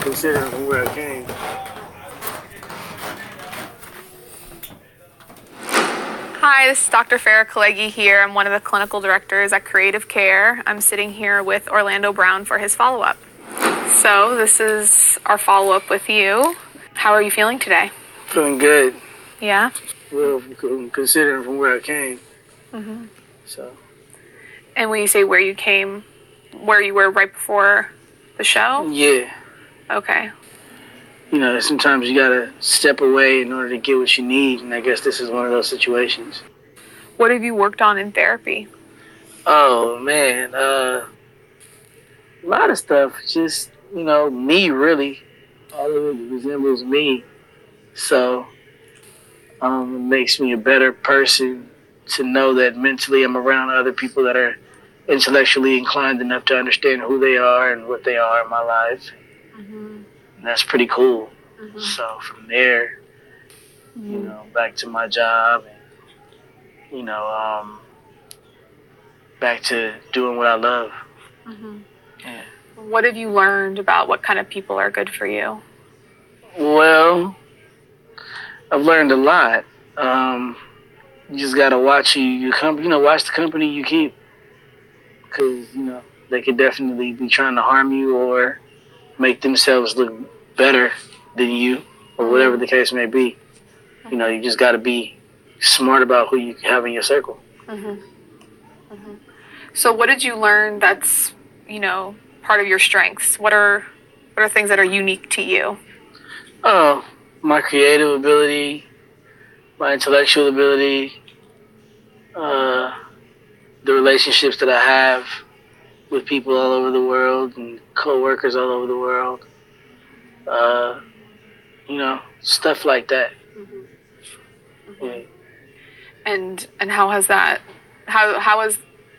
considering from where I came. Hi, this is Dr. Farah Kalegi here. I'm one of the clinical directors at Creative Care. I'm sitting here with Orlando Brown for his follow-up. So this is our follow-up with you. How are you feeling today? Feeling good. Yeah? Well, considering from where I came. So, And when you say where you came, where you were right before the show? yeah. Okay. You know, sometimes you gotta step away in order to get what you need, and I guess this is one of those situations. What have you worked on in therapy? Oh, man. A lot of stuff. Just, me, really. All of it resembles me. So, it makes me a better person to know that mentally I'm around other people that are intellectually inclined enough to understand who they are and what they are in my life. And that's pretty cool. So from there, back to my job and, back to doing what I love. Yeah. What have you learned about what kind of people are good for you? Well, I've learned a lot. You just gotta watch watch the company you keep, because they could definitely be trying to harm you or make themselves look better than you, or whatever the case may be. You just gotta be smart about who you have in your circle. So what did you learn that's, part of your strengths? What are things that are unique to you? Oh, my creative ability, my intellectual ability, the relationships that I have with people all over the world and co-workers all over the world. Stuff like that. Yeah. And how has that, how has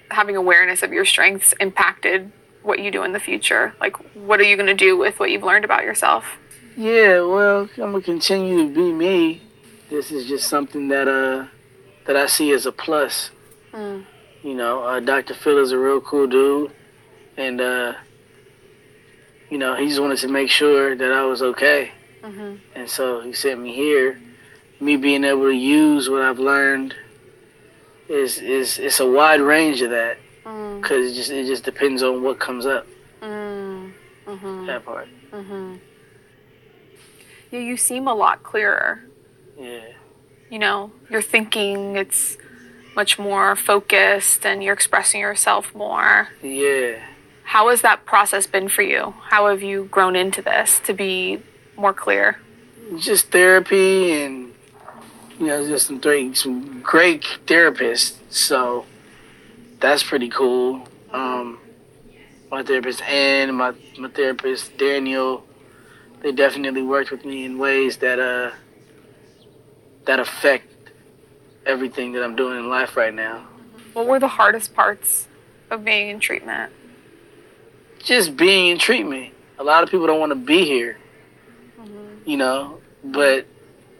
having awareness of your strengths impacted what you do in the future? Like, what are you going to do with what you've learned about yourself? Yeah, well, I'm gonna continue to be me. This is just something that I see as a plus. Dr. Phil is a real cool dude, and he just wanted to make sure that I was okay, and so he sent me here. Me being able to use what I've learned is it's a wide range of that, because it just depends on what comes up. That part. Yeah, you seem a lot clearer. Yeah. Your thinking, it's much more focused and you're expressing yourself more. Yeah. How has that process been for you? How have you grown into this to be more clear? Just therapy and just some great therapists. So that's pretty cool. My therapist and my therapist Daniel, they definitely worked with me in ways that affect everything that I'm doing in life right now. What were the hardest parts of being in treatment? Just being in treatment. A lot of people don't want to be here, but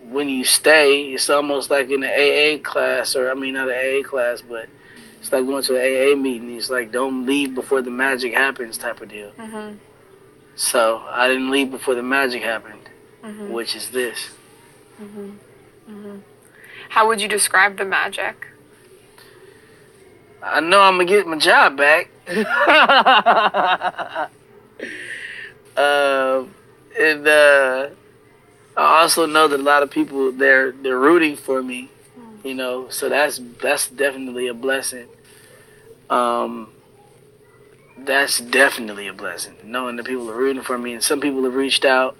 when you stay, it's almost like in the AA class, not an AA class, but it's like going to an AA meeting. It's like, don't leave before the magic happens type of deal. So I didn't leave before the magic happened, which is this. How would you describe the magic? I know I'm going to get my job back. I also know that a lot of people, they're rooting for me, so that's definitely a blessing. That's definitely a blessing, knowing that people are rooting for me, and some people have reached out,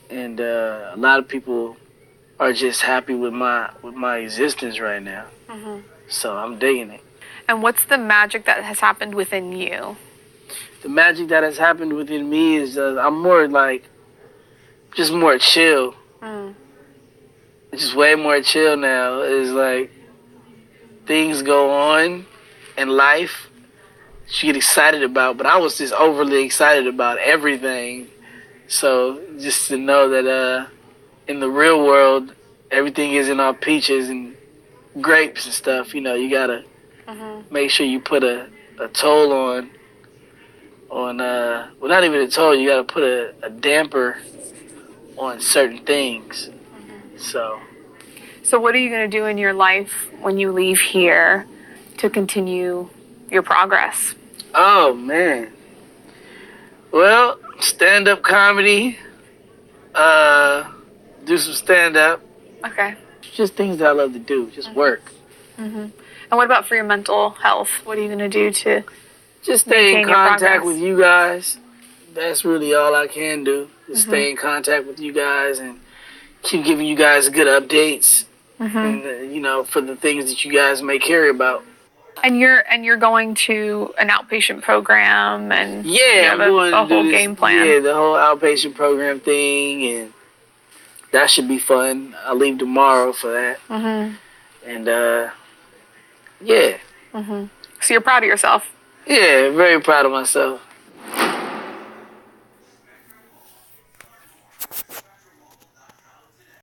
and a lot of people are just happy with my existence right now. So I'm digging it. And what's the magic that has happened within you? The magic that has happened within me is I'm more just more chill. Just way more chill now. It's like things go on in life that you get excited about, but I was just overly excited about everything. So just to know that in the real world, everything isn't all peaches and grapes and stuff. You gotta make sure you put a toll on well, not even a toll. You got to put a damper on certain things. So what are you going to do in your life when you leave here to continue your progress? Oh, man. Well, stand-up comedy. Do some stand-up. Okay. Just things that I love to do. Just work. And what about for your mental health? What are you going to do to just stay in maintain your contact progress? with you guys? That's really all I can do. Just stay in contact with you guys and keep giving you guys good updates. And, for the things that you guys may care about. And you're going to an outpatient program, and yeah, I'm going a whole game plan. Yeah, the whole outpatient program thing, and that should be fun. I leave tomorrow for that. And yeah. So you're proud of yourself? Yeah, very proud of myself.